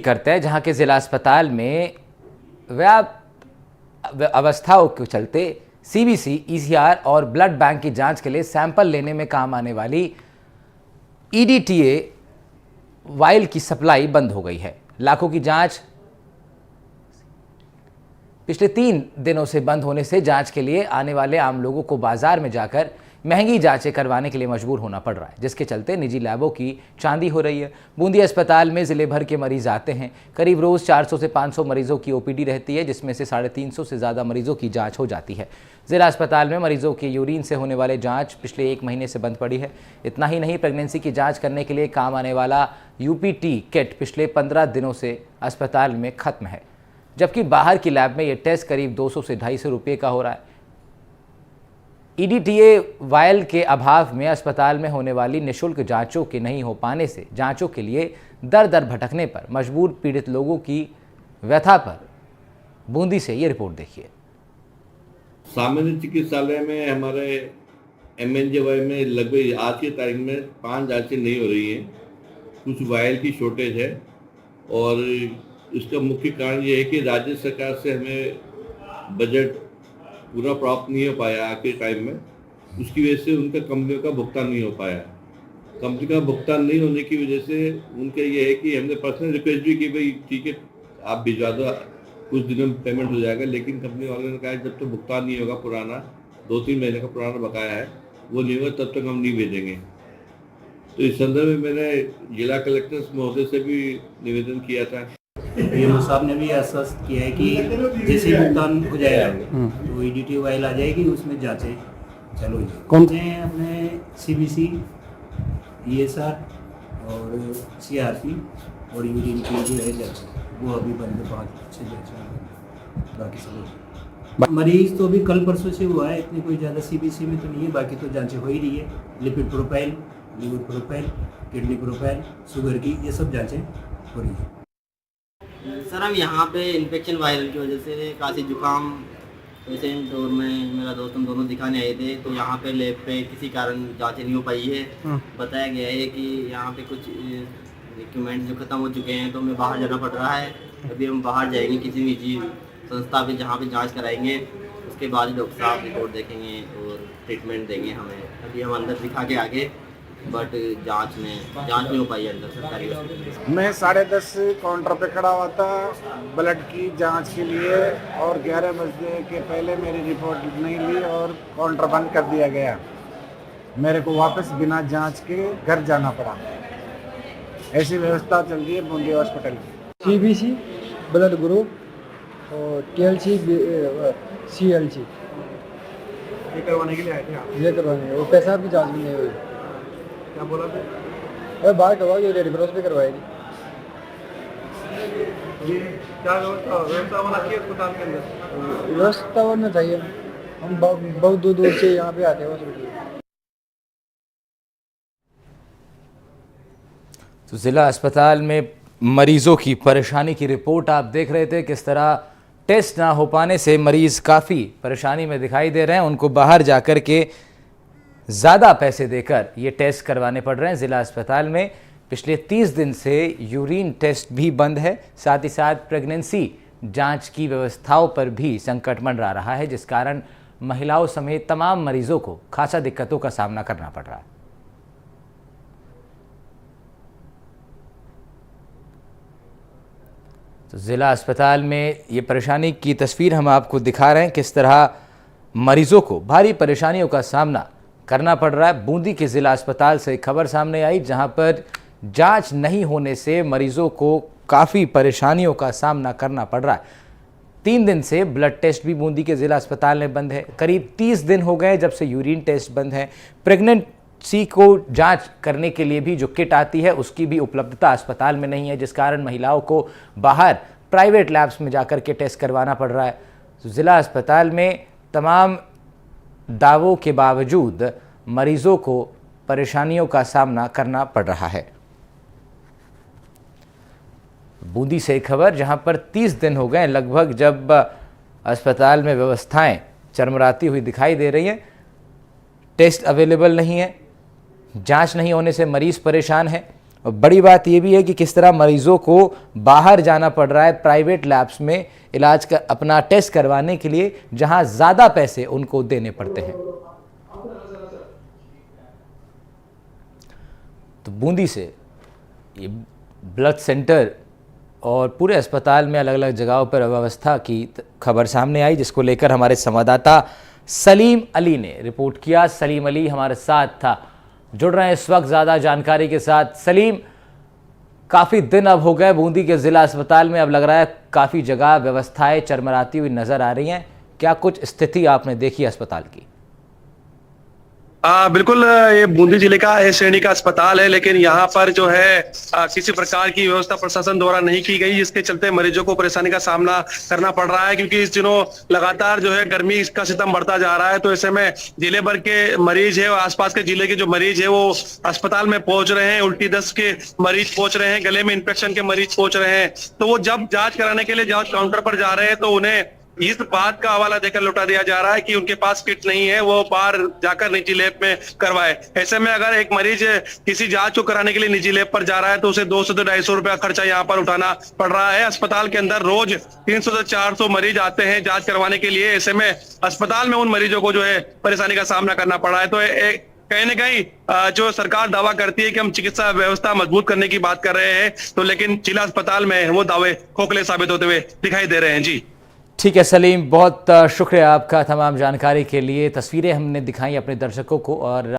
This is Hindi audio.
करते हैं, जहां के जिला अस्पताल में व्याप्त अवस्थाओं के चलते सीबीसी, ईसीआर और ब्लड बैंक की जांच के लिए सैंपल लेने में काम आने वाली ईडीटीए वायल की सप्लाई बंद हो गई है। लाखों की जांच पिछले 3 दिनों से बंद होने से जांच के लिए आने वाले आम लोगों को बाजार में जाकर महंगी जांचें करवाने के लिए मजबूर होना पड़ रहा है, जिसके चलते निजी लैबों की चांदी हो रही है। बूंदी अस्पताल में जिले भर के मरीज आते हैं। करीब रोज 400 से 500 मरीजों की ओपीडी रहती है, जिसमें से 350 से ज़्यादा मरीजों की जांच हो जाती है। जिला अस्पताल में मरीजों के यूरिन से होने वाले जांच पिछले 1 महीने से बंद पड़ी है। इतना ही नहीं, प्रेगनेंसी की जाँच करने के लिए काम आने वाला यूपीटी किट पिछले 15 दिनों से अस्पताल में खत्म है, जबकि बाहर की लैब में ये टेस्ट करीब 200 से 250 रुपये का हो रहा है। ईडीटीए वायल के अभाव में अस्पताल में होने वाली निःशुल्क जांचों के नहीं हो पाने से जांचों के लिए दर दर भटकने पर मजबूर पीड़ित लोगों की व्यथा पर बूंदी से ये रिपोर्ट देखिए। सामान्य चिकित्सालय में हमारे एमएनजेवाई में लगभग आज की तारीख में 5 जांचें नहीं हो रही हैं। कुछ वायल की शॉर्टेज है और इसका मुख्य कारण ये है कि राज्य सरकार से हमें बजट पूरा प्राप्त नहीं हो पाया आखिरी टाइम में। उसकी वजह से उनका कंपनियों का भुगतान नहीं हो पाया। कंपनी का भुगतान नहीं होने की वजह से उनका ये है कि हमने पर्सनल रिक्वेस्ट भी की, भाई ठीक है आप भिजवा दो, कुछ दिनों में पेमेंट हो जाएगा, लेकिन कंपनी वालों ने कहा जब तक भुगतान नहीं होगा, पुराना 2-3 महीने का पुराना बकाया है वो नहीं होगा तब तक हम नहीं भेजेंगे। तो इस संदर्भ में मैंने जिला कलेक्टर महोदय से भी निवेदन किया था। पीएमओ साहब ने भी आश्वस्त किया है कि जैसे भुगतान हो जाएगा तो ईडीटी वाइल आ जाएगी, उसमें जांचें चालू कौन हैं अपने सीबीसी, ईएसआर और सीआरपी और यूरिन की जो है जांच वो अभी बंद 5-6 जांच, बाकी सब मरीज तो अभी कल परसों से हुआ है, इतनी कोई ज़्यादा सीबीसी में तो नहीं है, बाकी तो जांचें हो ही रही है। Lipid profile, liver profile, kidney profile, sugar की, ये सब जांचें हो रही है। सर हम यहाँ पे इन्फेक्शन वायरल की वजह से खांसी जुकाम पेशेंट और मैं मेरा दोस्त हम दोनों दिखाने आए थे, तो यहाँ पे लैब पे किसी कारण जांच नहीं हो पाई है। बताया गया है कि यहाँ पे कुछ इक्विपमेंट जो ख़त्म हो चुके हैं तो हमें बाहर जाना पड़ रहा है। अभी हम बाहर जाएंगे किसी निजी संस्था पे जहाँ पे जाँच कराएँगे, उसके बाद डॉक्टर साहब रिपोर्ट देखेंगे और ट्रीटमेंट देंगे हमें। अभी हम अंदर दिखा के आगे, बट जांच नहीं हो पाई अंदर सरकारी हॉस्पिटल। मैं 10:30 काउंटर पे खड़ा हुआ था ब्लड की जांच के लिए और 11 बजे के पहले मेरी रिपोर्ट नहीं ली और काउंटर बंद कर दिया गया। मेरे को वापस बिना जांच के घर जाना पड़ा। ऐसी व्यवस्था चल रही है बूंदी हॉस्पिटल की। सीबीसी, ब्लड ग्रुप और टीएलसी, सीएलसी ये करवाने के लिए आए थे आप? ये करवाने और पेशाब की जांच भी नहीं हुई। क्या बोला था? अरे बाहर करवाओगे, रेड क्रॉस पे करवाएगी। ये क्या व्यवस्था होना चाहिए अस्पताल के अंदर? व्यवस्था होना चाहिए। हम बहुत दूर दूर से यहाँ पे आते हैं हॉस्पिटल। तो जिला अस्पताल में मरीजों की परेशानी की रिपोर्ट आप देख रहे थे, किस तरह टेस्ट ना हो पाने से मरीज काफ़ी परेशानी में दिखाई दे रहे हैं। उनको बाहर जाकर के ज़्यादा पैसे देकर ये टेस्ट करवाने पड़ रहे हैं। ज़िला अस्पताल में पिछले 30 दिन से यूरिन टेस्ट भी बंद है। साथ ही साथ प्रेगनेंसी जांच की व्यवस्थाओं पर भी संकट मंडरा रहा है, जिस कारण महिलाओं समेत तमाम मरीजों को खासा दिक्कतों का सामना करना पड़ रहा है। तो ज़िला अस्पताल में ये परेशानी की तस्वीर हम आपको दिखा रहे हैं, किस तरह मरीजों को भारी परेशानियों का सामना करना पड़ रहा है। बूंदी के ज़िला अस्पताल से खबर सामने आई, जहां पर जांच नहीं होने से मरीजों को काफ़ी परेशानियों का सामना करना पड़ रहा है। 3 दिन से ब्लड टेस्ट भी बूंदी के ज़िला अस्पताल में बंद है। करीब 30 दिन हो गए जब से यूरिन टेस्ट बंद है। प्रेगनेंसी को जांच करने के लिए भी जो किट आती है उसकी भी उपलब्धता अस्पताल में नहीं है, जिस कारण महिलाओं को बाहर प्राइवेट लैब्स में जाकर के टेस्ट करवाना पड़ रहा है। तो ज़िला अस्पताल में तमाम दावों के बावजूद मरीजों को परेशानियों का सामना करना पड़ रहा है। बूंदी से एक खबर, जहां पर 30 दिन हो गए लगभग जब अस्पताल में व्यवस्थाएं चरमराती हुई दिखाई दे रही हैं। टेस्ट अवेलेबल नहीं है, जांच नहीं होने से मरीज परेशान है और बड़ी बात यह भी है कि किस तरह मरीजों को बाहर जाना पड़ रहा है प्राइवेट लैब्स में इलाज कर अपना टेस्ट करवाने के लिए, जहां ज़्यादा पैसे उनको देने पड़ते हैं। तो बूंदी से ये ब्लड सेंटर और पूरे अस्पताल में अलग अलग जगहों पर अव्यवस्था की खबर सामने आई, जिसको लेकर हमारे संवाददाता सलीम अली ने रिपोर्ट किया। सलीम अली हमारे साथ था, जुड़ रहे हैं इस वक्त ज़्यादा जानकारी के साथ। सलीम, काफ़ी दिन अब हो गए बूंदी के ज़िला अस्पताल में, अब लग रहा है काफ़ी जगह व्यवस्थाएं चरमराती हुई नज़र आ रही हैं, क्या कुछ स्थिति आपने देखी अस्पताल की? बिल्कुल, ये बूंदी जिले का ए श्रेणी का अस्पताल है, लेकिन यहाँ पर जो है किसी प्रकार की व्यवस्था प्रशासन द्वारा नहीं की गई, जिसके चलते मरीजों को परेशानी का सामना करना पड़ रहा है। क्योंकि इस दिनों लगातार जो है गर्मी का सितम बढ़ता जा रहा है, तो ऐसे में जिले भर के मरीज है और आसपास के जिले के जो मरीज है वो अस्पताल में पहुंच रहे हैं। उल्टी दस्त के मरीज पहुंच रहे हैं, गले में इन्फेक्शन के मरीज पहुंच रहे हैं। तो वो जब जांच कराने के लिए जांच काउंटर पर जा रहे हैं तो उन्हें इस बात का हवाला देकर लौटा दिया जा रहा है कि उनके पास किट नहीं है, वो बाहर जाकर निजी लैब में करवाए। ऐसे में अगर एक मरीज किसी जांच को कराने के लिए निजी लैब पर जा रहा है तो उसे 200 से 250 रुपया खर्चा यहाँ पर उठाना पड़ रहा है। अस्पताल के अंदर रोज 300 से 400 मरीज आते हैं जांच करवाने के लिए। ऐसे में अस्पताल में उन मरीजों को जो है परेशानी का सामना करना पड़ रहा है। तो कहीं न कहीं जो सरकार दावा करती है कि हम चिकित्सा व्यवस्था मजबूत करने की बात कर रहे हैं, तो लेकिन जिला अस्पताल में वो दावे खोखले साबित होते हुए दिखाई दे रहे हैं। जी ठीक है सलीम, बहुत शुक्रिया आपका तमाम जानकारी के लिए। तस्वीरें हमने दिखाई अपने दर्शकों को और